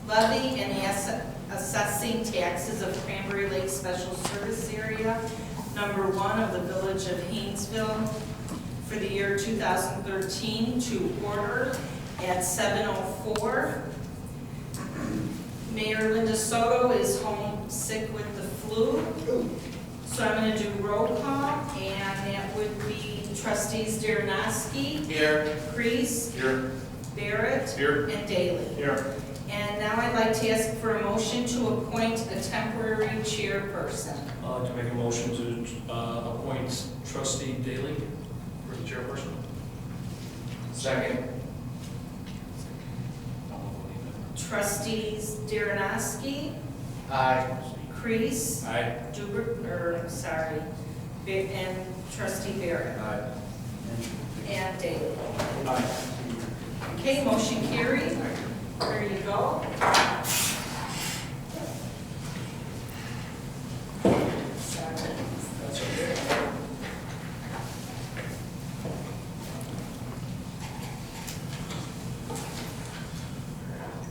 levy and assessing taxes of Cranberry Lake Special Service Area, number 1 of the Village of Hainesville for the year 2013 to order at 7:04. Mayor Linda Soto is home sick with the flu, so I'm going to do roll call, and that would be trustees Darrenowski, Here. Kreese, Here. Barrett, Here. and Daly. Here. And now I'd like to ask for a motion to appoint a temporary chairperson. To make a motion to appoint trustee Daly for the chairperson. Second. Trustees Darrenowski, Aye. Kreese, Aye. and trustee Barrett, Aye. and Daly. Aye. Okay, motion carried. There you go. That's okay.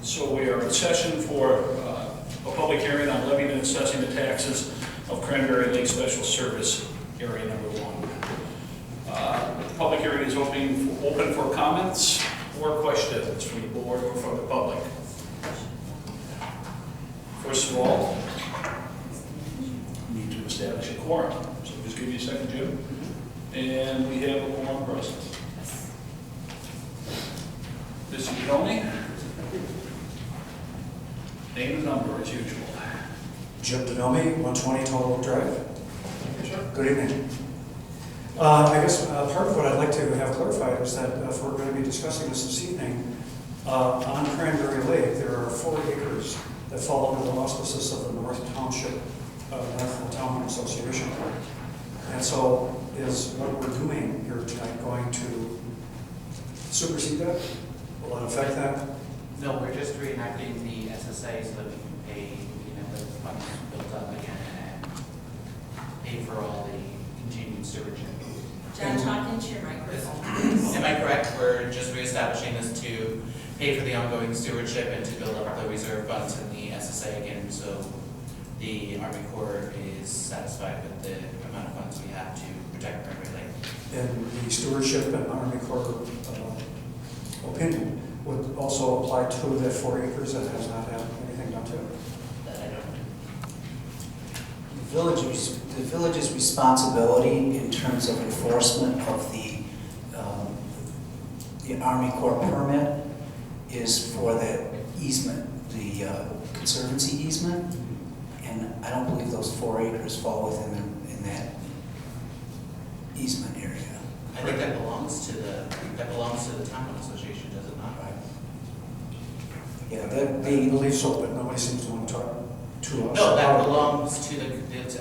So we are in session for a public hearing on levying and assessing the taxes of Cranberry Lake Special Service Area number 1. The public hearing is open for comments or questions from the board or from the public. First of all, we need to establish a quorum. So just give you a second, Jim. And we have a quorum present. Mr. Doney? Name and number as usual. Jim Denomey, 120 Total Oak Drive. Good evening. I guess part of what I'd like to have clarified is that if we're going to be discussing this evening, on Cranberry Lake, there are 4 acres that fall under the auspices of the North Township Hainesville Town Association. And so is what we're doing here tonight going to supersede that? Will it affect that? No, we're just reenacting the SSA so that we can pay, the funds built up again and pay for all the continued stewardship. John, talk into your microphone. Am I correct? We're just reestablishing this to pay for the ongoing stewardship and to build up the reserve funds in the SSA again, so the Army Corps is satisfied with the amount of funds we have to protect Cranberry Lake. And the stewardship and Army Corps opinion would also apply to that 4 acres that has not had anything done to it. That I don't know. The village's responsibility in terms of enforcement of the Army Corps permit is for the easement, the conservancy easement, and I don't believe those 4 acres fall within in that easement area. I think that belongs to the town association, does it not? Yeah, I believe so, but nobody seems to want to talk to us. No, that belongs to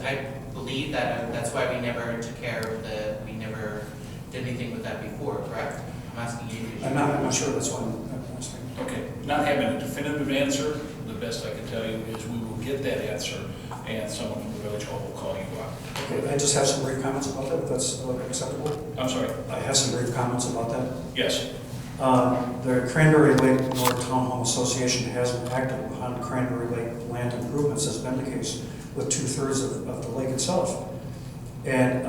I believe that, that's why we never took care of we never did anything with that before, correct? I'm asking you. I'm not sure that's what I'm asking. Okay, not having a definitive answer, the best I can tell you is we will get that answer and someone from the village hall will call you up. Okay, I just have some brief comments about that, if that's acceptable. I'm sorry? I have some brief comments about that. Yes. The Cranberry Lake North Town Home Association has acted on Cranberry Lake land improvements, as has been the case with 2/3 of the lake itself. And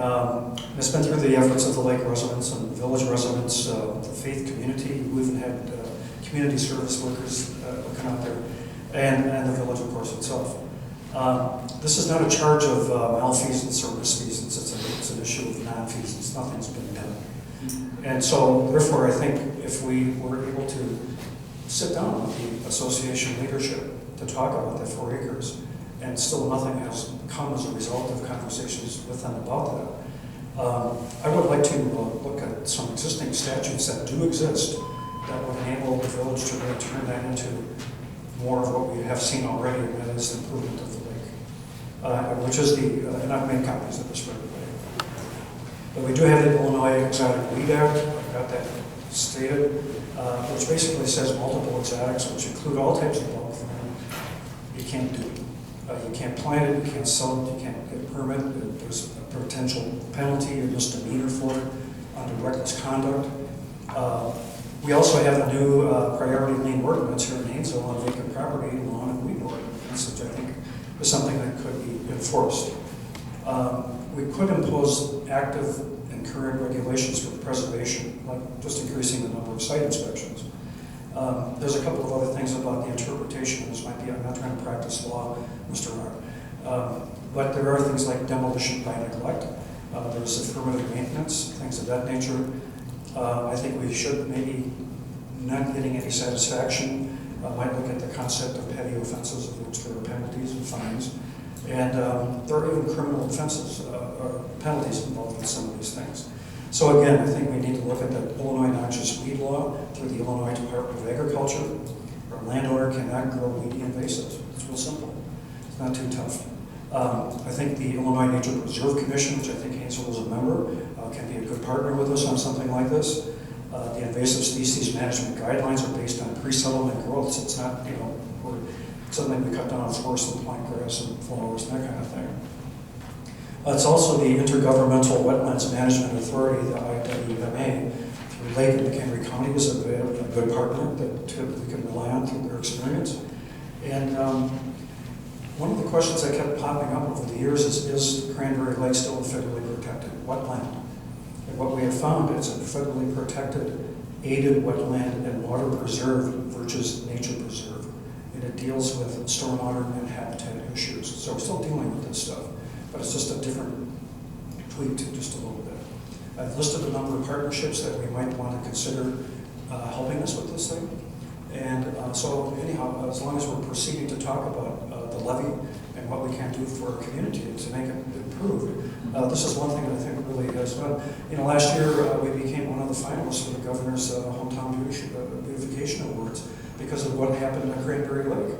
it's been through the efforts of the lake residents and village residents, the faith community. We even had community service workers looking out there, and the village, of course, itself. This is not a charge of malfeasance or misfeasance. It's an issue of nonfeasance. Nothing's been done. And so, therefore, I think if we were able to sit down with the association leadership to talk about that 4 acres, and still nothing has come as a result of conversations with them about that, I would like to look at some existing statutes that do exist that would enable the village to really turn that into more of what we have seen already, and that is the improvement of the lake, which is and I've made copies of this for everybody. But we do have the Illinois Exotic Weed Act, I've got that stated, which basically says multiple exotics, which include all types of bulk farming. You can't do it. You can't plant it, you can't sell it, you can't get a permit. There's a potential penalty or misdemeanor for it under reckless conduct. We also have a new priority lien ordinance here in Hainesville on vacant property lawn and weed ordinance, which I think is something that could be enforced. We could impose active and current regulations for preservation, like just increasing the number of site inspections. There's a couple of other things about the interpretation. This might be, I'm not trying to practice law, Mr. Mayor. But there are things like demolition by neglect. There's affirmative maintenance, things of that nature. I think we should maybe, not getting any satisfaction, might look at the concept of petty offenses, of which there are penalties and fines. And there are even criminal offenses or penalties involved in some of these things. So again, I think we need to look at the Illinois noxious weed law through the Illinois Department of Agriculture. A landowner cannot grow weedy invasives. It's real simple. It's not too tough. I think the Illinois Nature Preserve Commission, which I think Hainesville is a member, can be a good partner with us on something like this. The invasive species management guidelines are based on pre-settlement growth, so it's not, we're suddenly we cut down forests and plant grass and flowers and that kind of thing. It's also the Intergovernmental Wetlands Management Authority, the IWMA, through Lake and McHenry County is a good partner that we can rely on through their experience. And one of the questions that kept popping up over the years is Cranberry Lake still a federally protected wetland? And what we have found is a federally protected, aided wetland and water preserve versus nature preserve. And it deals with stormwater and habitat issues. So we're still dealing with this stuff, but it's just a different tweak to just a little bit. I've listed a number of partnerships that we might want to consider helping us with this thing. And so anyhow, as long as we're proceeding to talk about the levy and what we can do for our community to make it improved, this is one thing that I think really has well. Last year we became one of the finalists for the governor's hometown beautification awards because of what happened at Cranberry Lake.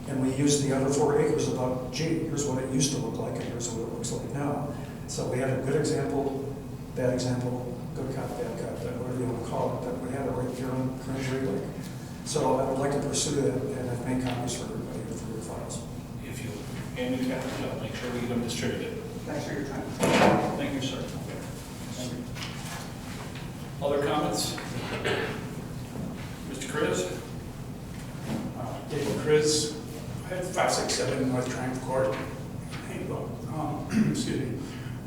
And we used the other 4 acres about, gee, here's what it used to look like and here's what it looks like now. So we had a good example, bad example, good cop, bad cop, whatever you want to call it, that we had it right here on Cranberry Lake. So I would like to pursue that, and I've made copies for everybody for your files. If you hand me copies, I'll make sure we get them distributed. Thanks for your time. Thank you, sir. Other comments? Mr. Chris? David Chris, I have 567 North Triumph Court, Hainesville. Excuse me.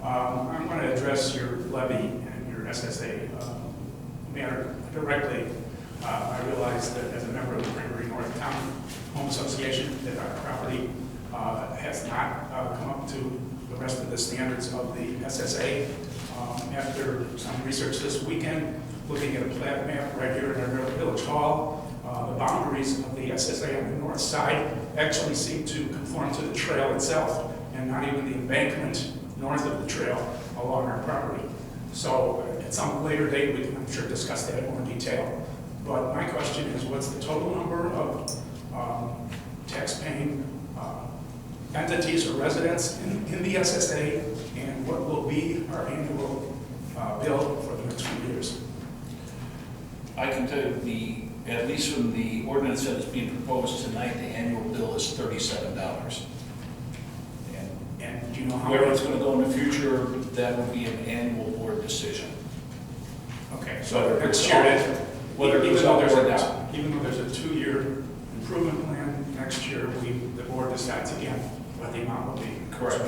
I'm going to address your levy and your SSA matter directly. I realize that as a member of the Cranberry North Town Home Association that our property has not come up to the rest of the standards of the SSA. After some research this weekend, looking at a plat map right here in our Village Hall, the boundaries of the SSA on the north side actually seem to conform to the trail itself and not even the embankment north of the trail along our property. So at some later date, we can, I'm sure, discuss that in more detail. But my question is, what's the total number of tax-paying entities or residents in the SSA, and what will be our annual bill for the next few years? I can tell you, at least from the ordinance that is being proposed tonight, the annual bill is $37. And do you know how where it's going to go in the future, that will be an annual board decision. Okay, so next year, whether even it's though up there's or a down. even though there's a 2-year improvement plan, next year the board decides again what the amount will be. Correct.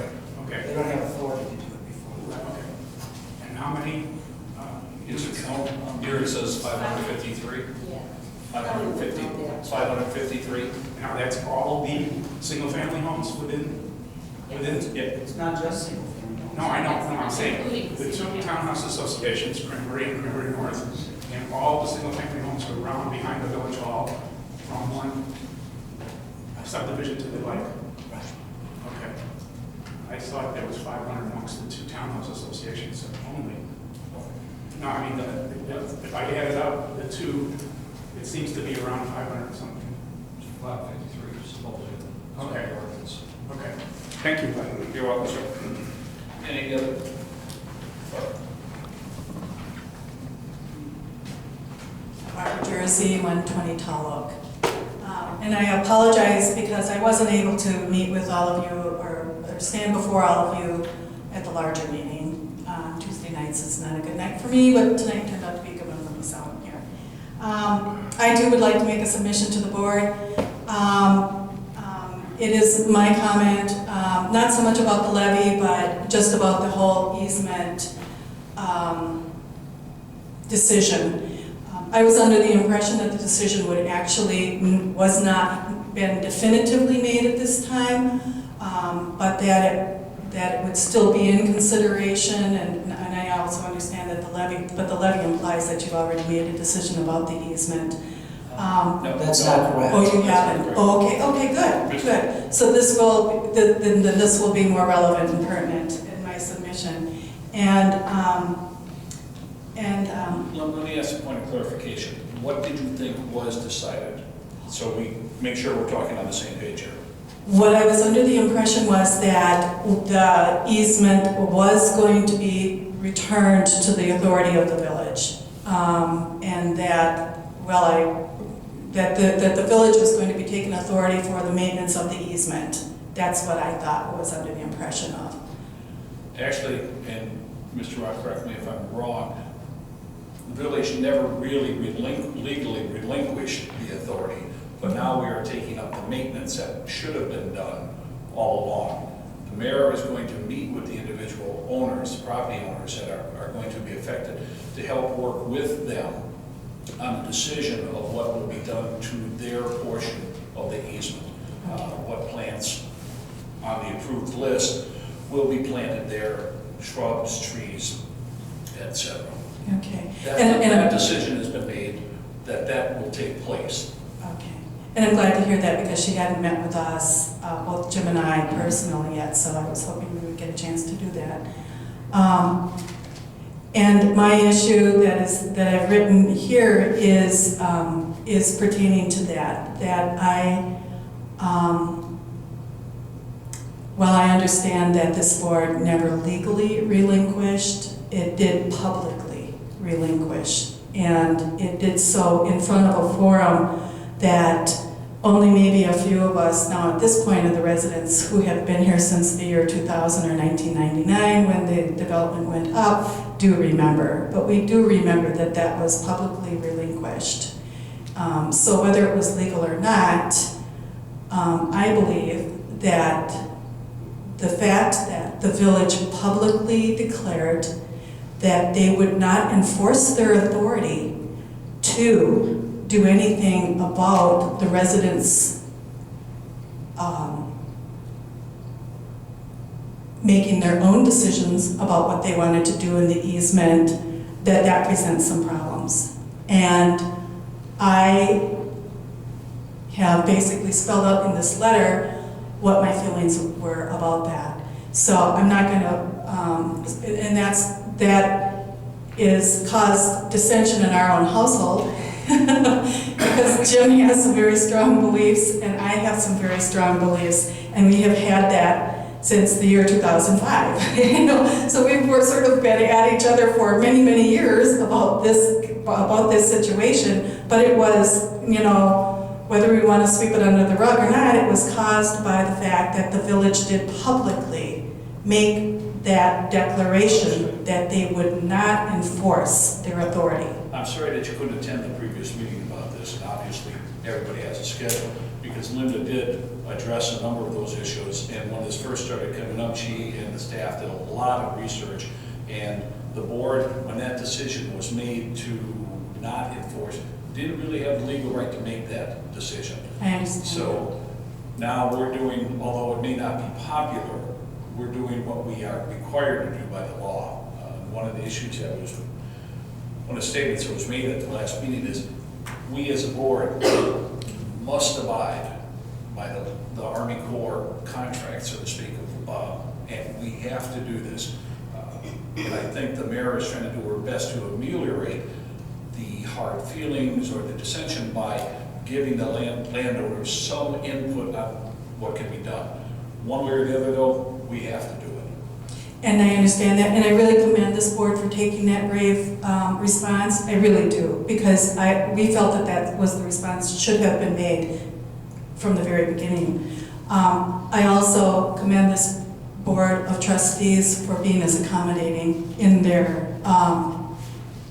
Okay. They don't have authority to do it before. Okay. And how many? It's a count. Here it says 553. Yeah. 553. Now that's all the single-family homes within. Yeah. It's not just single family homes. No, I know. No, I'm saying Including the two single-family. townhouse associations, Cranberry and Cranberry North, and all the single-family homes around behind the Village Hall, from one subdivision to the like. Right. Okay. I thought there was 500 amongst the two townhouse associations only. No, I mean, if I added up the two, it seems to be around 500 something. 553 supposedly. Okay. Okay. Thank you. You're welcome, sir. Any other? Barbara Jersey, 120 Tall Oak. And I apologize because I wasn't able to meet with all of you or stand before all of you at the larger meeting. Tuesday nights is not a good night for me, but tonight turned out to be a good one for me, so I'm here. I would like to make a submission to the board. It is my comment, not so much about the levy, but just about the whole easement decision. I was under the impression that the decision would actually, was not been definitively made at this time, but that it would still be in consideration, and I also understand that the levy implies that you've already made a decision about the easement. No, That's not correct. Oh, you haven't? correct. Oh, okay, good. So this will, then this will be more relevant and pertinent in my submission. Let me ask a point of clarification. What did you think was decided? So we make sure we're talking on the same page here. What I was under the impression was that the easement was going to be returned to the authority of the village. And that, that the village was going to be taking authority for the maintenance of the easement. That's what I thought was under the impression of. Actually, and Mr. Rock, correct me if I'm wrong, the village never really legally relinquished the authority, but now we are taking up the maintenance that should have been done all along. The mayor is going to meet with the individual owners, property owners that are going to be affected, to help work with them on the decision of what will be done to their portion of the easement. What plants on the approved list will be planted there, shrubs, trees, etc. Okay. That decision has been made, that will take place. Okay. And I'm glad to hear that because she hadn't met with us, both Jim and I personally yet, so I was hoping we would get a chance to do that. And my issue that I've written here is pertaining to that while I understand that this board never legally relinquished, it did publicly relinquish. And it did so in front of a forum that only maybe a few of us now at this point of the residents who have been here since the year 2000 or 1999 when the development went up do remember. But we do remember that that was publicly relinquished. So whether it was legal or not, I believe that the fact that the village publicly declared that they would not enforce their authority to do anything about the residents making their own decisions about what they wanted to do in the easement, that presents some problems. And I have basically spelled out in this letter what my feelings were about that. So I'm not going to, and that is caused dissension in our own household because Jim has some very strong beliefs and I have some very strong beliefs, and we have had that since the year 2005. You know, so we've sort of been at each other for many, many years about this situation. But it was, you know, whether we want to sweep it under the rug or not, it was caused by the fact that the village did publicly make that declaration that they would not enforce their authority. I'm sorry that you couldn't attend the previous meeting about this, and obviously everybody has a schedule, because Linda did address a number of those issues, and when this first started coming up, she and the staff did a lot of research, and the board, when that decision was made to not enforce, didn't really have the legal right to make that decision. I understand. So now we're doing, although it may not be popular, we're doing what we are required to do by the law. One of the issues that was, one of the statements that was made at the last meeting is, we as a board must abide by the Army Corps contract, so to speak, and we have to do this. And I think the mayor is trying to do her best to ameliorate the hard feelings or the dissension by giving the landowners some input on what can be done. One way or the other, though, we have to do it. And I understand that, and I really commend this board for taking that brave response. I really do, because we felt that was the response should have been made from the very beginning. I also commend this board of trustees for being as accommodating in their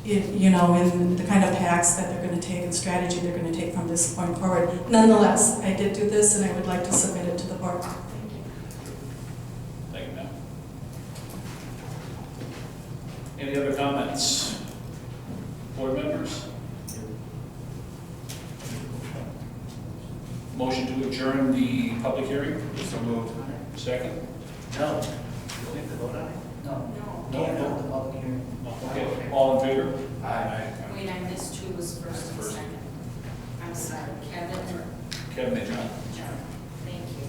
in the kind of packs that they're going to take and strategy they're going to take from this point forward. Nonetheless, I did do this, and I would like to submit it to the board. Thank you, ma'am. Any other comments? Board members? Motion to adjourn the public hearing? So moved. Second? No. Do we have to vote on it? No. No. Can't hold the public hearing. Okay, all in favor? Aye. Wait, I missed who was first and First. second. I'm sorry, Kevin or Kevin and John. John? Thank you.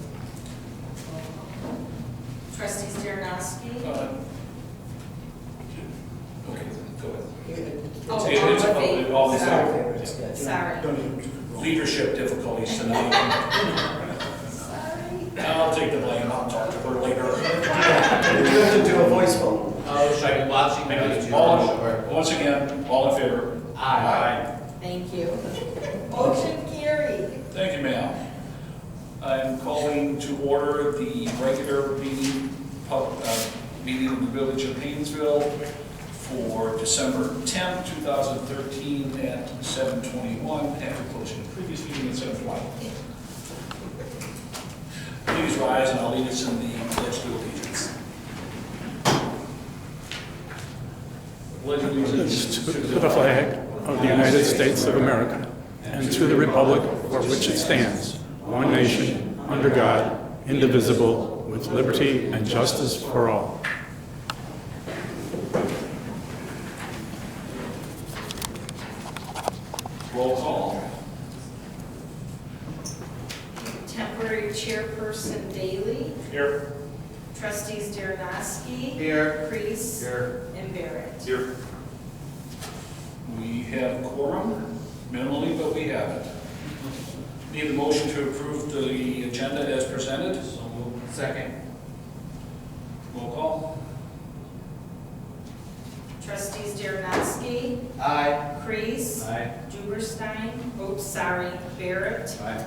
Trustees Darrenowski? Okay, go ahead. Oh, It's all in favor. all in Sorry. favor. Sorry. Leadership difficulties tonight. Sorry. I'll take the blame, I'll talk to her later. You have to do a voice vote. Oh, should I be watching? Maybe All, once again, all in favor? Aye. Thank you. Motion carried. Thank you, ma'am. I'm calling to order the regular meeting, meeting of the Village of Hainesville for December 10th, 2013 at 7:21, after closing the previous meeting at 7:20. Please rise and I'll lead us in the pledge to allegiance. Pledge allegiance To the flag of the United States of America and to the republic for which it stands, one nation, under God, indivisible, with liberty and justice for all. Roll call. Temporary chairperson Daly. Here. Trustees Darrenowski. Here. Priest. Here. And Barrett. Here. We have quorum, minimally, but we have it. Need a motion to approve the agenda as presented? So moved. Second. Roll call. Trustees Darrenowski. Aye. Priest. Aye. Duberstein. Barrett. Aye.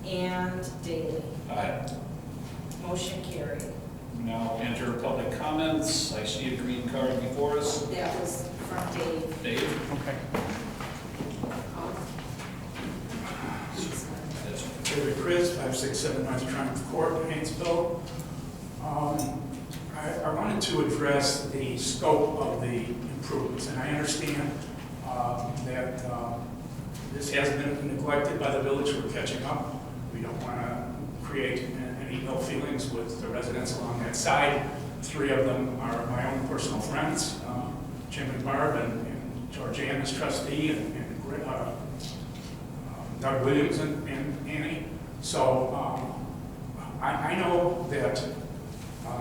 And Daly. Aye. Motion carried. Now enter public comments. I see a green card before us. That was from Dave. Dave? Okay. That's David Chris, 567 North Triumph Court, Hainesville. I wanted to address the scope of the improvements, and I understand that this has been neglected by the village. We're catching up. We don't want to create any ill feelings with the residents along that side. 3 of them are my own personal friends, Jim and Barb, and Georgianne as trustee, and Doug Williams and Annie. So I know that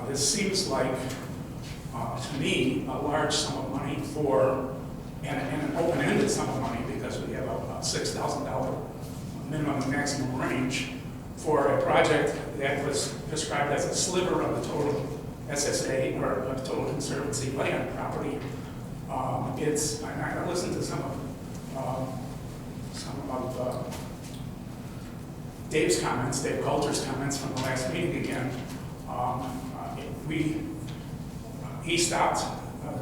this seems like, to me, a large sum of money and an open-ended sum of money, because we have a $6,000 minimum and maximum range for a project that was described as a sliver of the total SSA, or of total conservancy land property. And I listened to some of Dave's comments, Dave Coulter's comments from the last meeting again. He stopped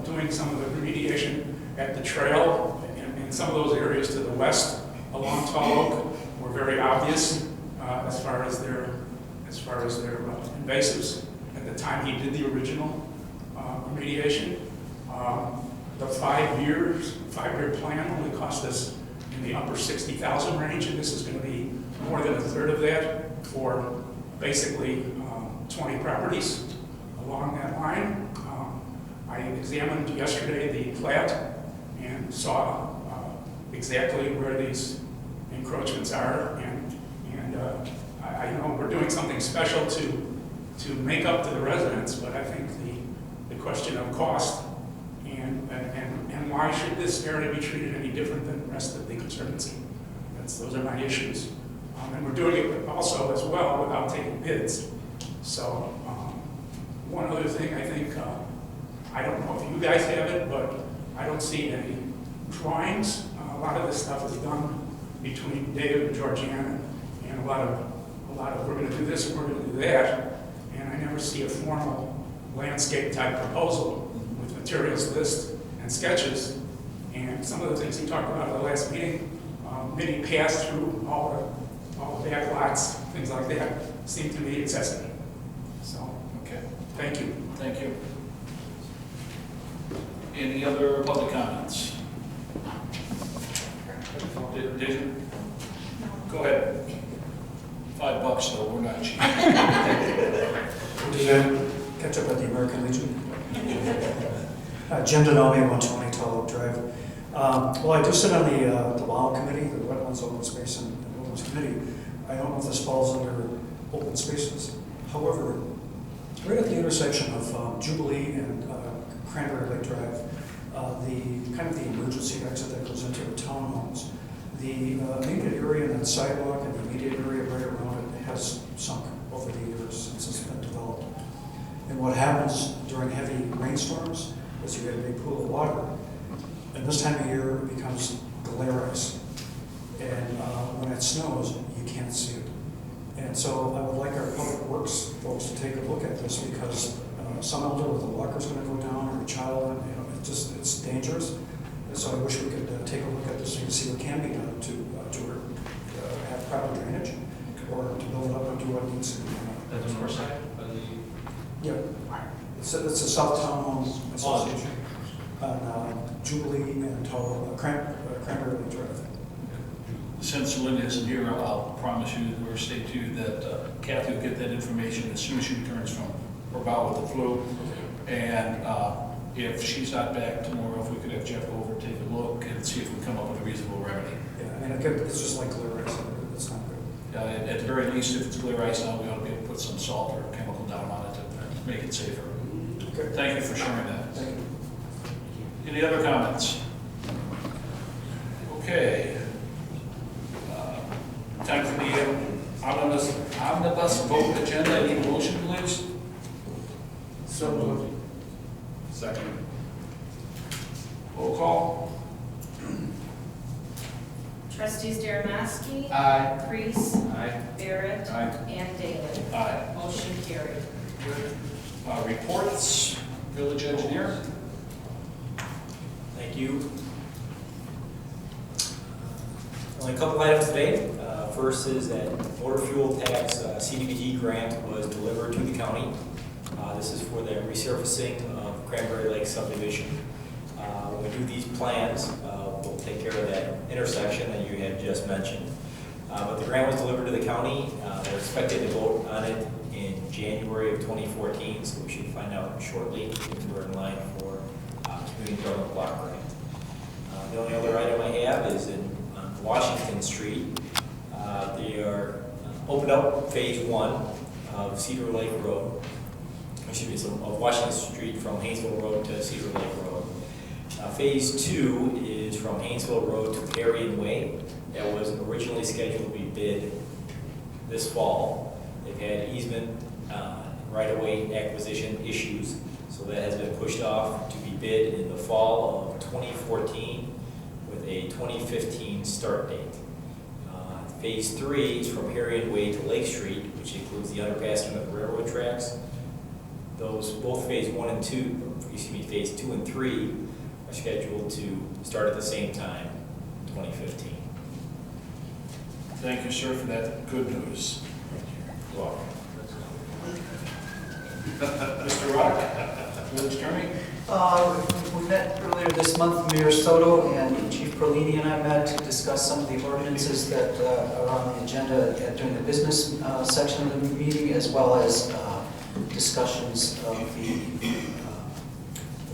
doing some of the remediation at the trail in some of those areas to the west along Tall Oak were very obvious as far as their invasives at the time he did the original remediation. The 5-year plan only cost us in the upper 60,000 range, and this is going to be more than a third of that for basically 20 properties along that line. I examined yesterday the plat and saw exactly where these encroachments are, and I know we're doing something special to make up to the residents, but I think the question of cost and why should this area be treated any different than the rest of the conservancy? Those are my issues. And we're doing it also as well without taking bids. So one other thing, I think, I don't know if you guys have it, but I don't see any drawings. A lot of this stuff is done between Dave and Georgianne, and a lot of we're going to do this and we're going to do that, and I never see a formal landscape type proposal with materials list and sketches And some of the things he talked about at the last meeting, many pass through all the back lots, things like that, seem to be excessive. So, Okay, thank you. thank you. Any other public comments? Did you? Go ahead. $5 though, we're not cheap. Did you catch up at the American Legion? Jim Denami, 120 Tall Oak Drive. Well, I do sit on the WOW committee, the Wetlands, Open Space, and Wetlands Committee. I don't know if this falls under open spaces. However, right at the intersection of Jubilee and Cranberry Lake Drive, the kind of the emergency exit that goes into the townhomes, the immediate area in that sidewalk and the immediate area right around it has sunk over the years since it's been developed. And what happens during heavy rainstorms is you get a big pool of water. And this time of year, it becomes glare ice. And when it snows, you can't see it. And so I would like our public works folks to take a look at this because some elder with a walker's going to go down or a child, and it's dangerous. And so I wish we could take a look at this and see what can be done to have proper drainage or to build it up and do what needs to be done. That's the north side? Yeah, it's a South Town Home Association on Jubilee and Cranberry Lake Drive. Since Lynn isn't here, I'll promise you or state to you that Kathy will get that information as soon as she returns from her bout with the flu. And if she's not back tomorrow, if we could have Jeff go over, take a look, and see if we can come up with a reasonable remedy. Yeah, I mean, it's just like glare ice. It's not good. At the very least, if it's glare ice now, we ought to be able to put some salt or chemical down on it to make it safer. Okay. Thank you for sharing that. Thank you. Any other comments? Okay. Time for the omnibus vote agenda. I need a motion, please. So moved. Second. Roll call. Trustees Derenoski, Aye. Kreese, Aye. Barrett, Aye. and Daley. Aye. Motion carried. Reports, village engineer. Thank you. Only a couple items today. First is that motor fuel tax CDBG grant was delivered to the county. This is for the resurfacing of Cranberry Lake subdivision. When we do these plans, we'll take care of that intersection that you had just mentioned. But the grant was delivered to the county. They're expected to vote on it in January of 2014, so we should find out shortly if we're in line for community development block grant. The only other item I have is on Washington Street. They are opened up phase 1 of Cedar Lake Road. Excuse me, so of Washington Street from Hainesville Road to Cedar Lake Road. Phase 2 is from Hainesville Road to Darien Way. That was originally scheduled to be bid this fall. They've had easement right-of-way acquisition issues, so that has been pushed off to be bid in the fall of 2014 with a 2015 start date. Phase 3 is from Darien Way to Lake Street, which includes the underpass and the railroad tracks. Those, both phase 1 and 2, excuse me, phase 2 and 3 are scheduled to start at the same time, 2015. Thank you, sir, for that good news. You're welcome. Mr. Rock, village attorney. We met earlier this month, Mayor Soto and Chief Perlini and I met to discuss some of the ordinances that are on the agenda during the business section of the meeting, as well as discussions of the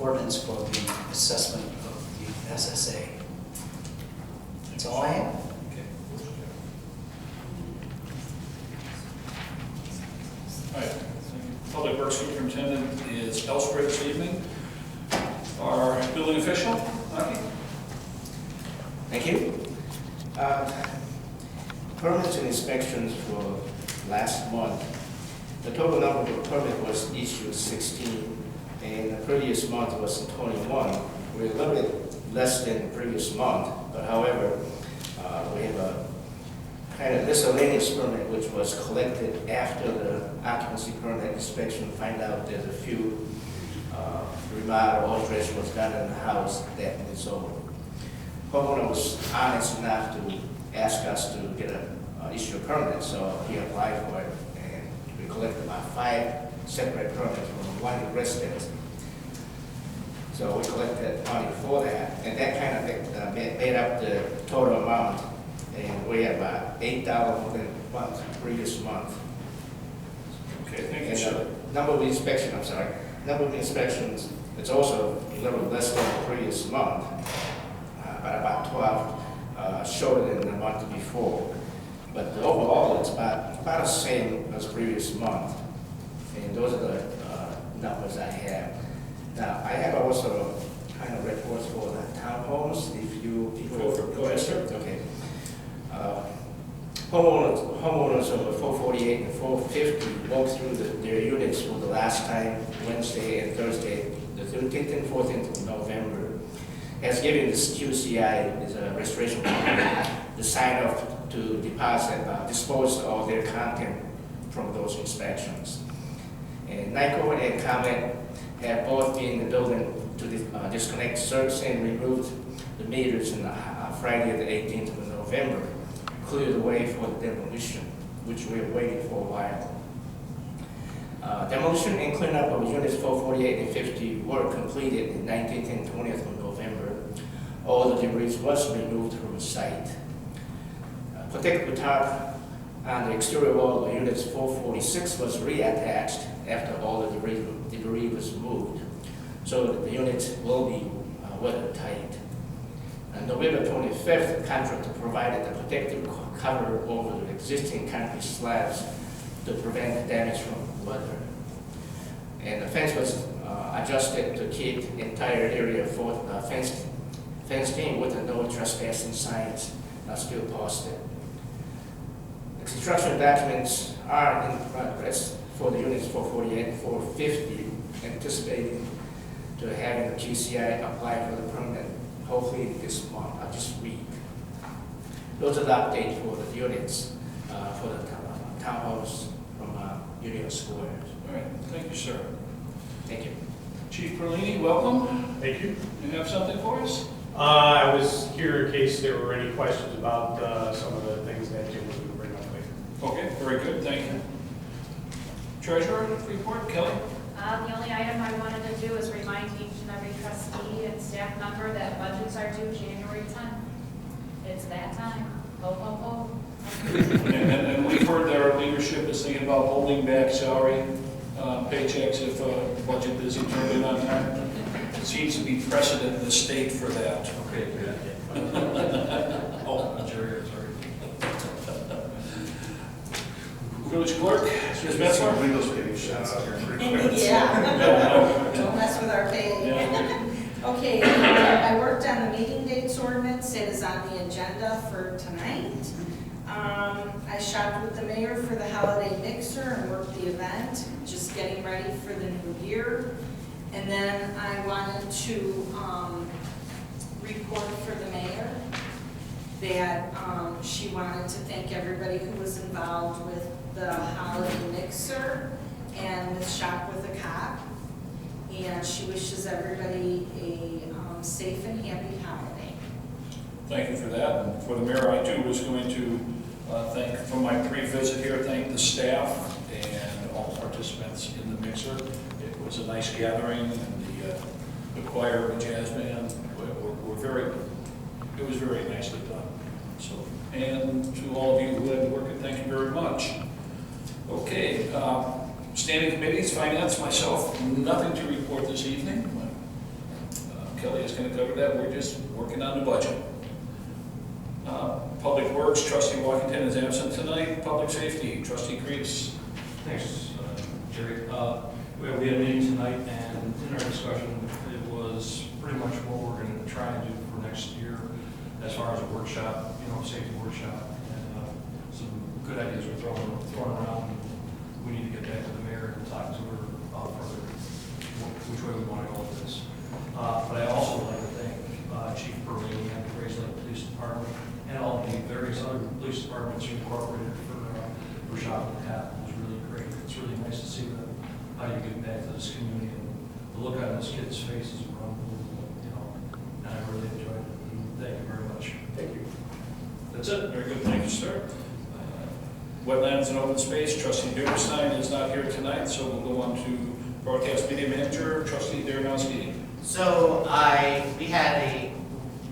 ordinance for the assessment of the SSA. That's all I have. Okay. All right. Public Works Superintendent is elsewhere this evening. Our building official, Aki. Thank you. Permits and inspections for last month. The total number of permits was issued 16, and the previous month was 21. We're a little bit less than the previous month, but however, we have a kind of miscellaneous permit which was collected after the occupancy permit inspection. Find out there's a few remodel alteration was done in the house that is over. homeowner was honest enough to ask us to get issue a permit, so he applied for it, and we collected about 5 separate permits from one resident. So we collected money for that, and that kind of made up the total amount, and we have about $8 more than previous month. Okay, thank you, And sir. number of inspections, it's also a little less than the previous month, but about 12 shorter than the month before. But overall, it's about the same as previous month. And those are the numbers I have. Now, I have also kind of reports for the townhomes, if you people. Go ahead, sir. Okay. Homeowners of 448 and 450 walked through their units for the last time, Wednesday and Thursday, the 13th and 14th of November, has given this QCI, is a restoration company, the sign off to dispose of their content from those inspections. And NICO and ComEd have both been in the building to disconnect service and removed the meters on Friday the 18th of November, clear the way for the demolition, which we have waited for a while. Demolition and cleanup of units 448 and 50 were completed in 19th and 20th of November. All the debris was removed from the site. Protective tarp on the exterior wall of units 446 was reattached after all the debris was moved, so that the units will be weather-tight. On November 25th, the contractor provided the protective cover over the existing concrete slabs to prevent damage from weather. And the fence was adjusted to keep the entire area fenced in with the no trespassing signs still posted. The construction documents are in progress for the units 448 and 450, anticipating to having the QCI apply for the permit hopefully this month, this week. Those are the updates for the units for the townhouse from Union Square. All right, thank you, sir. Thank you. Chief Perlini, welcome. Thank you. You have something for us? I was here in case there were any questions about some of the things that Jim was going to bring up later. Okay, very good, thank you. Treasurer, report, Kelly? The only item I wanted to do is remind each and every trustee and staff member that budgets are due January 10th. It's that time. Ho, ho, ho. And we've heard that our leadership is thinking about holding back salary paychecks if budget isn't turned in on time. It seems to be precedent in the state for that. Okay, good. Oh, Jerry, sorry. Village clerk, Ms. Metzler? Windows getting shut out here pretty quick. Yeah. Don't mess with our pay. Yeah. Okay, I worked on the meeting dates ordinance. It is on the agenda for tonight. I shopped with the mayor for the holiday mixer and worked the event, just getting ready for the new year. And then I wanted to report for the mayor that she wanted to thank everybody who was involved with the holiday mixer and with Shop with a Cop. And she wishes everybody a safe and happy holiday. Thank you for that. And for the mayor, I too was going to thank, from my pre-visit here, thank the staff and all participants in the mixer. It was a nice gathering, and the choir and jazz band were very, it was very nicely done. So, and to all of you who had to work, thank you very much. Okay, standing committees, finance, myself, nothing to report this evening. Kelly is going to cover that. We're just working on the budget. Public Works, Trustee Washington is absent tonight. Public Safety, Trustee Crease. Thanks, Jerry. We had a meeting tonight, and in our discussion, it was pretty much what we're going to try and do for next year as far as a workshop, safety workshop, and some good ideas were thrown around. We need to get back to the mayor and talk to her further which way we want to go with this. But I also would like to thank Chief Perlini and the Grace Lake Police Department and all the various other police departments who incorporated for Shop and Cop. It was really great. It's really nice to see how you give back to this community, and the look on those kids' faces were unbelievable, and I really enjoyed it. And Thank you very much. Thank you. That's it. Very good. Thank you, sir. Wetlands and open space, trustee Durenstein is not here tonight, so we'll go on to broadcast media manager, trustee Darrenowski. So we had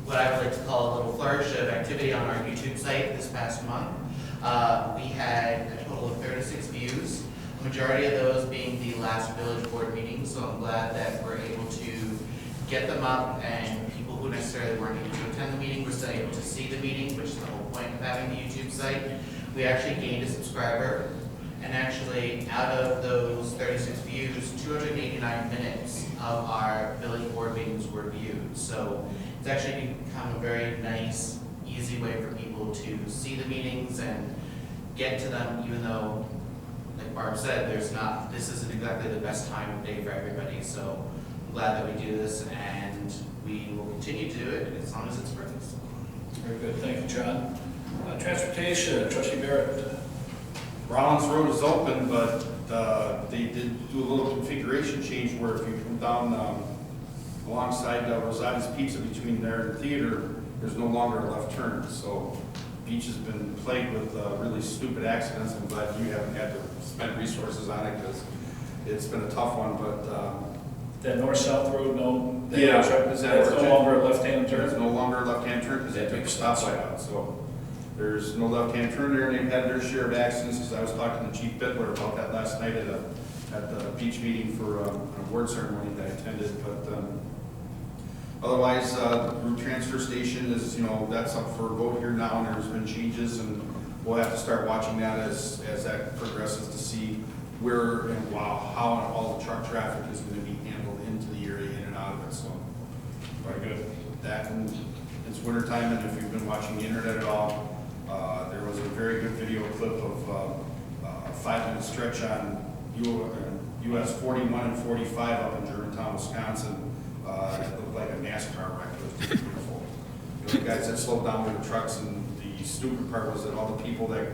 what I would like to call a little flourish of activity on our YouTube site this past month. We had a total of 36 views, the majority of those being the last village board meeting, so I'm glad that we're able to get them up, and people who necessarily weren't able to attend the meeting were still able to see the meeting, which is the whole point of having the YouTube site. We actually gained a subscriber, and actually out of those 36 views, 289 minutes of our village board meetings were viewed. So it's actually become a very nice, easy way for people to see the meetings and get to them, even though, like Barb said, this isn't exactly the best time of day for everybody. So I'm glad that we do this, and we will continue to do it as long as it's free. Very good. Thank you, John. Transportation, trustee Barrett. Rollins Road is open, but they did do a little configuration change where if you come down alongside Rosati's Pizza between there and the theater, there's no longer a left turn. So Beach has been plagued with really stupid accidents. I'm glad you haven't had to spend resources on it because it's been a tough one. But that north-south road, no? Yeah, is that no longer a left-hand turn? There's no longer a left-hand turn because they took a stop sign out. So there's no left-hand turn there, and they've had their share of accidents. Because I was talking to Chief Bittler about that last night at the beach meeting for an award ceremony that I attended. But otherwise, the route transfer station is, that's up for a vote here now, and there's been changes, and we'll have to start watching that as that progresses to see where and how all the truck traffic is going to be handled into the area, in and out of it. So, very good. That, and it's winter time, and if you've been watching the internet at all, there was a very good video clip of a 5-minute stretch on US 41 and 45 up in Germantown, Wisconsin. It looked like a NASCAR wreck. It was just beautiful. The guys that slowed down with the trucks, and the stupid part was that all the people that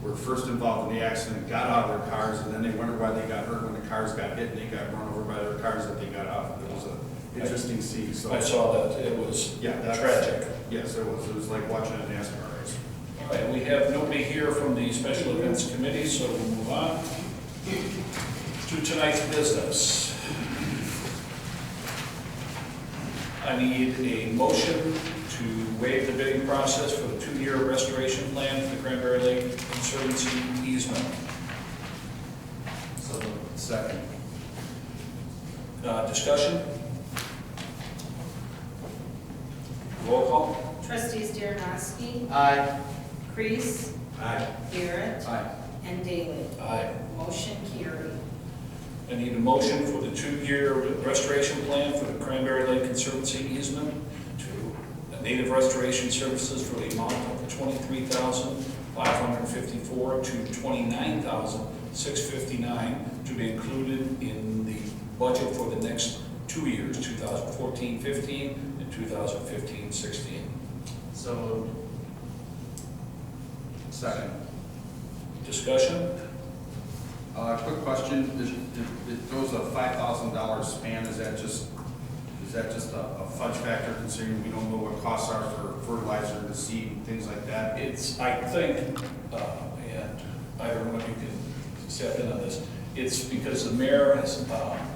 were first involved in the accident got out of their cars, and then they wondered why they got hurt when the cars got hit, and they got run over by their cars that they got out. It was an interesting scene. So I saw that. It was tragic. Yes, it was. It was like watching a NASCAR race. All right, we have nobody here from the Special Events Committee, so we'll move on to tonight's business. I need a motion to waive the bidding process for the 2-year restoration plan for the Cranberry Lake Conservancy easement. So, second. Discussion? Roll call? Trustees Darrenowski. Aye. Kreese. Aye. Barrett. Aye. And Daley. Aye. Motion carried. I need a motion for the 2-year restoration plan for the Cranberry Lake Conservancy easement to Native Restoration Services for the amount of $23,554 to $29,659 to be included in the budget for the next 2 years, 2014-15 and 2015-16. So moved. Second. Discussion? Quick question, there was a $5,000 span, is that just a fudge factor considering we don't know what costs are for fertilizer and seed, things like that? I think, and I don't know if you can step in on this, it's because the mayor has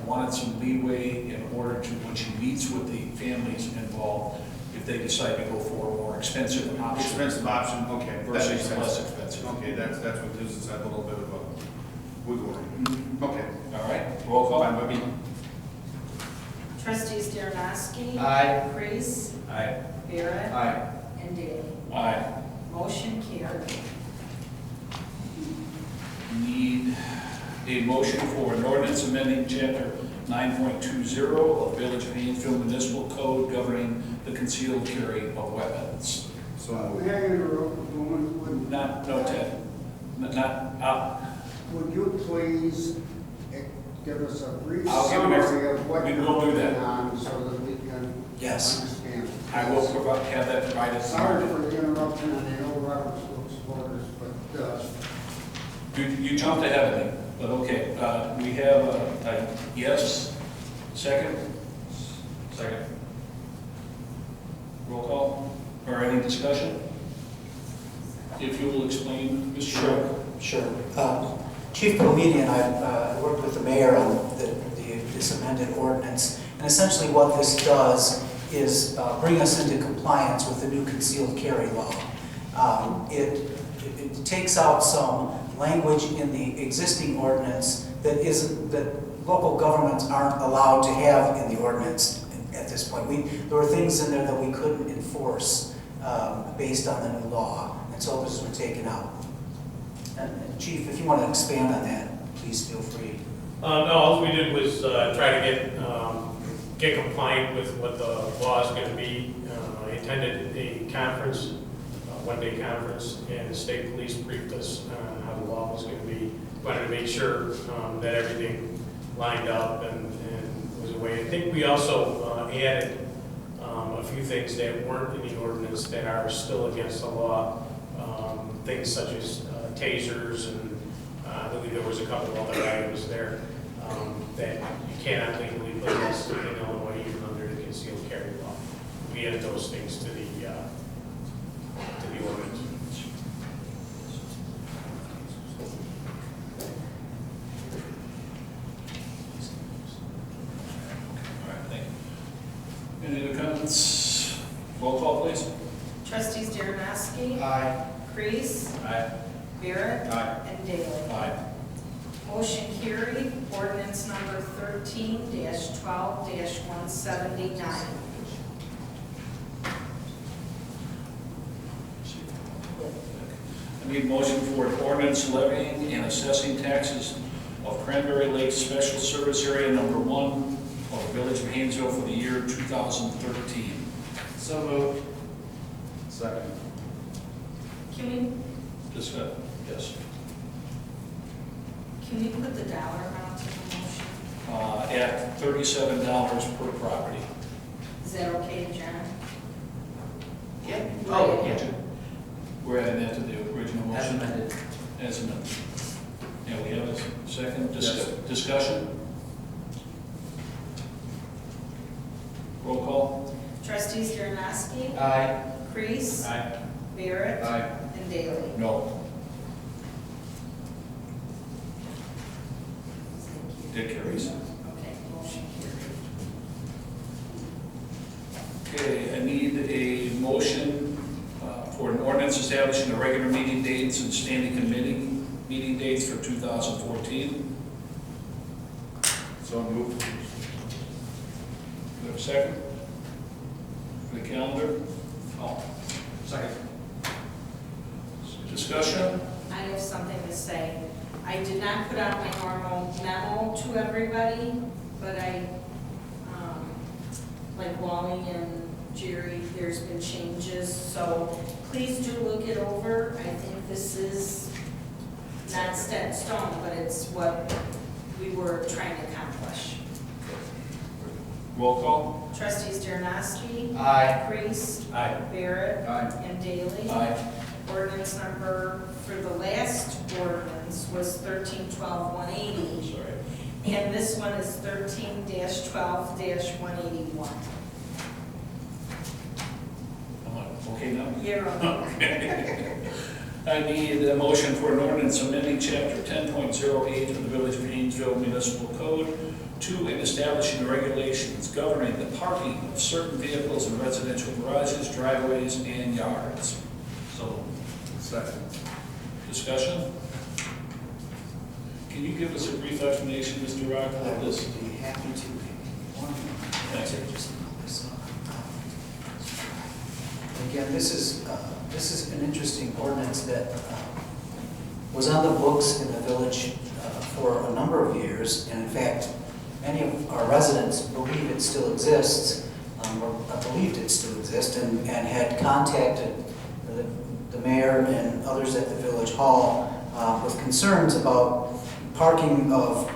wanted some leeway in order to, when she meets with the families involved, if they decide to go for a more expensive option. Expensive option, okay. That makes Versus sense. less expensive. Okay, that's what gives us that little bit of a wiggle room. Okay. All right, roll call. Fine by me. Trustees Darrenowski. Aye. Kreese. Aye. Barrett. Aye. And Daley. Aye. Motion carried. Need a motion for an ordinance amending chapter 9.20 of Village of Hainesville Municipal Code governing the concealed carry of weapons. So, May I interrupt a moment? No, Ted. Would you please give us a brief I'll give an summary of what we you're will do that. working on so that we can Yes. understand? I will have that provided. Sorry for the interruption on the old Robert's Rules of Orders, but You jumped ahead of me, but okay. We have a yes, second? Second. Roll call? Or any discussion? If you will explain, Mr. Sherrick. Sure. Chief Polini and I worked with the mayor on this amended ordinance, and essentially what this does is bring us into compliance with the new concealed carry law. It takes out some language in the existing ordinance that local governments aren't allowed to have in the ordinance at this point. There were things in there that we couldn't enforce based on the new law, and so those were taken out. And Chief, if you want to expand on that, please feel free. No, all we did was try to get compliant with what the law is going to be. I attended a conference, one-day conference, and the state police briefed us on how the law was going to be. Wanted to make sure that everything lined up and was away. I think we also added a few things that weren't in the ordinance that are still against the law. Things such as tasers, and I believe there was a couple of other items there that you cannot legally possess in Illinois even under the concealed carry law. We added those things to the ordinance. All right, thank you. Any other comments? Roll call, please. Trustees Dernoski? Aye. Crease? Aye. Barrett? Aye. And Daley? Aye. Motion carried. Ordinance number 13-12-179. I need motion for an ordinance levying and assessing taxes of Cranberry Lake Special Service Area Number 1 of the Village of Hainesville for the year 2013. So moved. Second. Can we Discuss. Yes. Can we put the dollar amount in the motion? At $37 per property. Is that okay, John? Yeah. Oh, yeah. We're adding that to the original As motion. amended. As amended. And we have a second Yes. discussion? Roll call. Trustees Dernoski? Aye. Crease? Aye. Barrett? Aye. And Daley? No. Thank you. That carries. Okay, motion carried. Okay, I need a motion for an ordinance establishing the regular meeting dates and standing committee meeting dates for 2014. So moved. Do we have a second? For the calendar? Oh, Second. discussion? I have something to say. I did not put out my normal memo to everybody, but like Wally and Jerry, there's been changes, so please do look it over. I think this is not set in stone, but it's what we were trying to accomplish. Roll call? Trustees Dernoski? Aye. Priest? Aye. Barrett? Aye. And Daley? Aye. Ordinance number for the last ordinance was 13-12-180, Sorry. and this one is 13-12-181. Am I okay now? You're Okay. I need a motion for an ordinance amending chapter 10.08 of the Village of Hainesville Municipal Code to and establishing the regulations governing the parking of certain vehicles in residential garages, driveways, and yards. So, Second. discussion? Can you give us a brief explanation, Mr. Rock, I of would this? be happy to. Thank you. Just pull this up. Again, this is an interesting ordinance that was on the books in the village for a number of years, and in fact, many of our residents believe it still exists, or believed it still exists, and had contacted the mayor and others at the village hall with concerns about parking of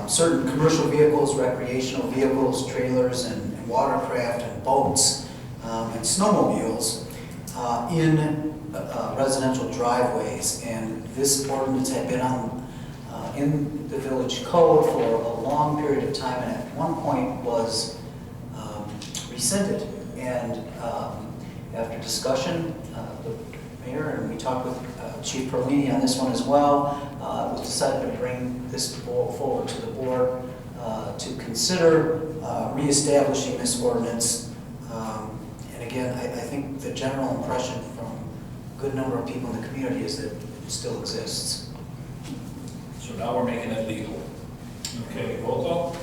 certain commercial vehicles, recreational vehicles, trailers, and watercraft, and boats, and snowmobiles in residential driveways. And this ordinance had been on in the village code for a long period of time, and at one point was rescinded. And After discussion, the mayor, and we talked with Chief Perlini on this one as well, it was decided to bring this forward to the board to consider reestablishing this ordinance. And again, I think the general impression from a good number of people in the community is that it still exists. So now we're making it legal. Okay, roll call?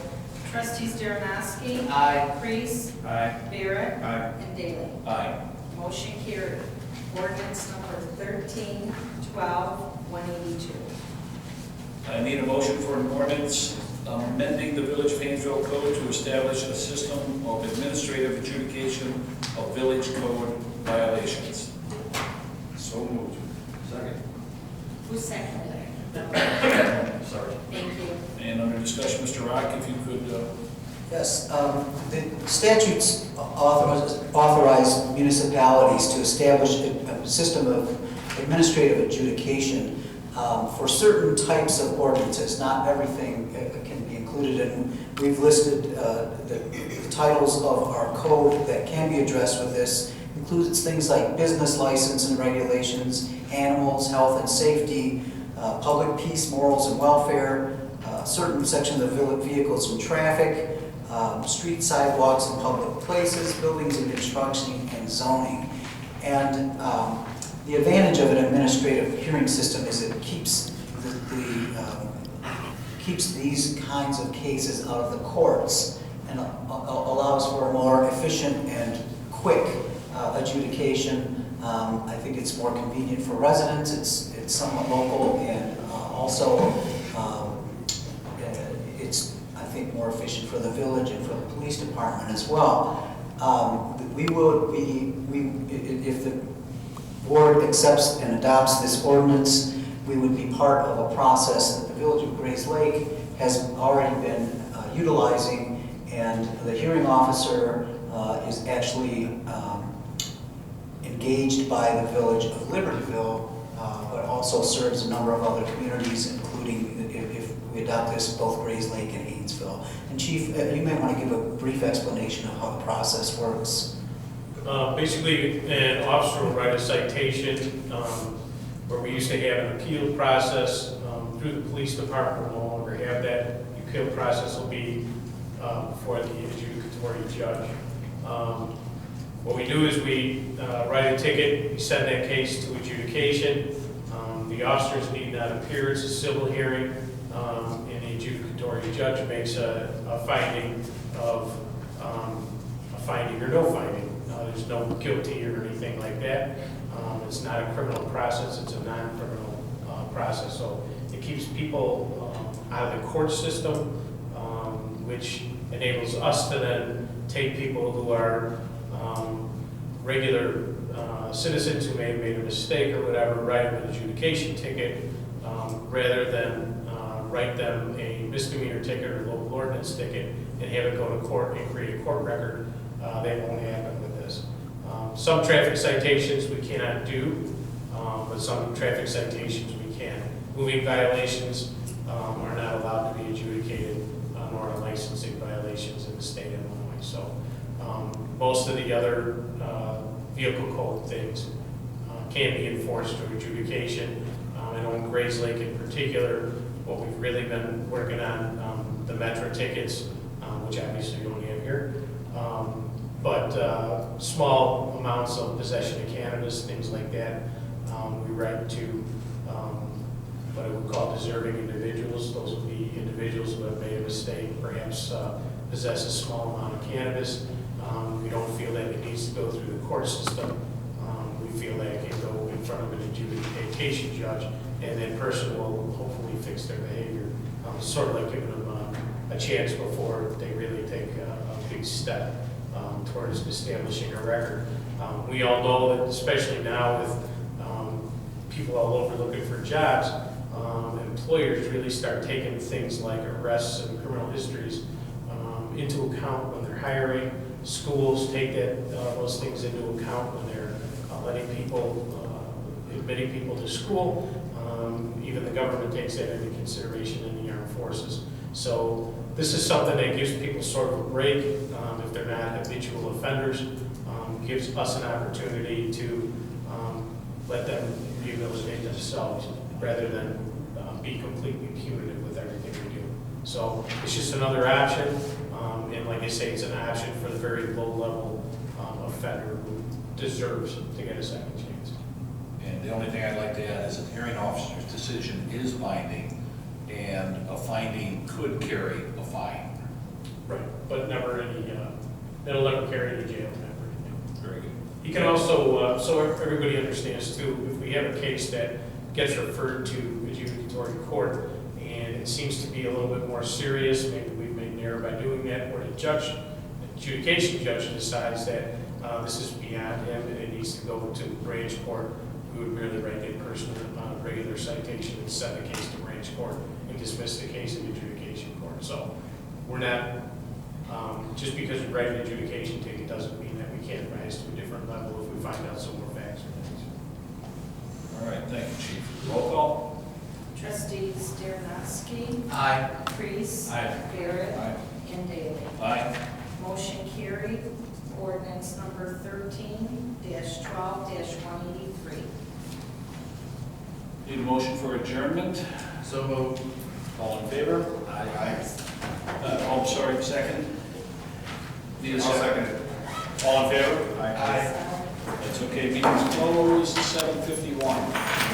Trustees Darrenowski. Aye. Priest. Aye. Barrett. Aye. And Daley. Aye. Motion carried. Ordinance number 13-12-182. I need a motion for an ordinance amending the Village of Hainesville Code to establish a system of administrative adjudication of village code violations. So moved. Second. Who seconded it? Sorry. Thank you. And under discussion, Mr. Rock, if you could, Yes, the statutes authorize municipalities to establish a system of administrative adjudication for certain types of ordinances. Not everything can be included in. We've listed the titles of our code that can be addressed with this. Includes things like business license and regulations, animals, health and safety, public peace, morals and welfare, certain sections of vehicles and traffic, street sidewalks and public places, buildings and construction, and zoning. And the advantage of an administrative hearing system is it keeps keeps these kinds of cases out of the courts and allows for a more efficient and quick adjudication. I think it's more convenient for residents. It's somewhat local, and also it's, I think, more efficient for the village and for the police department as well. If the board accepts and adopts this ordinance, we would be part of a process that the Village of Grays Lake has already been utilizing, and the hearing officer is actually engaged by the Village of Libertyville, but also serves a number of other communities, including, if we adopt this, both Grays Lake and Hainesville. And Chief, you may want to give a brief explanation of how the process works. Basically, an officer will write a citation where we used to have an appeal process through the police department. We'll no longer have that. The appeal process will be for the adjudicatory judge. What we do is we write a ticket, we send that case to adjudication. The officers need not appear. It's a civil hearing, and the adjudicatory judge makes a finding of a finding or no finding. There's no guilty or anything like that. It's not a criminal process, it's a non-criminal process. So it keeps people out of the court system, which enables us to then take people who are regular citizens who may have made a mistake or whatever, write them an adjudication ticket, rather than write them a misdemeanor ticket or local ordinance ticket and have it go to court and create a court record. That won't happen with this. Some traffic citations we cannot do, but some traffic citations we can. Moving violations are not allowed to be adjudicated, nor are licensing violations in the state of Illinois. So most of the other vehicle code things can be enforced through adjudication. I know in Grays Lake in particular, what we've really been working on, the Metro tickets, which obviously you don't have here, but small amounts of possession of cannabis, things like that, we write to what I would call deserving individuals. Those would be individuals who have made a mistake, perhaps possess a small amount of cannabis. We don't feel that it needs to go through the court system. We feel that it can go in front of an adjudication judge, and that person will hopefully fix their behavior. Sort of like giving them a chance before they really take a big step towards establishing a record. We all know that, especially now with people all over looking for jobs, employers really start taking things like arrests and criminal histories into account when they're hiring. Schools take those things into account when they're letting people, admitting people to school. Even the government takes that into consideration in the armed forces. So this is something that gives people sort of a break if they're not habitual offenders. gives us an opportunity to let them rehabilitate themselves rather than be completely punitive with everything we do. So it's just another option, and like I say, it's an option for the very low-level offender who deserves to get a second chance. And the only thing I'd like to add is that the hearing officer's decision is binding, and a finding could carry a fine. Right, but never any, it'll never carry to jail, never anything. Very good. You can also, so everybody understands too, if we have a case that gets referred to adjudicatory court, and it seems to be a little bit more serious, maybe we've made an error by doing that, or the adjudication judge decides that this is beyond him and it needs to go to branch court, we would merely write a person a regular citation and send the case to branch court and dismiss the case in adjudication court. So we're not, just because we write an adjudication ticket doesn't mean that we can't rise to a different level if we find out some more facts or things. All right, thank you, Chief. Roll call? Trustees Darrenowski. Aye. Priest. Aye. Barrett. Aye. And Daley. Aye. Motion carried. Ordinance number 13-12-183. Need a motion for adjournment? So moved. All in favor? Aye. I'm sorry, second? Need a I'll second? second it. All in favor? Aye. That's okay, meeting's closed, 7:51.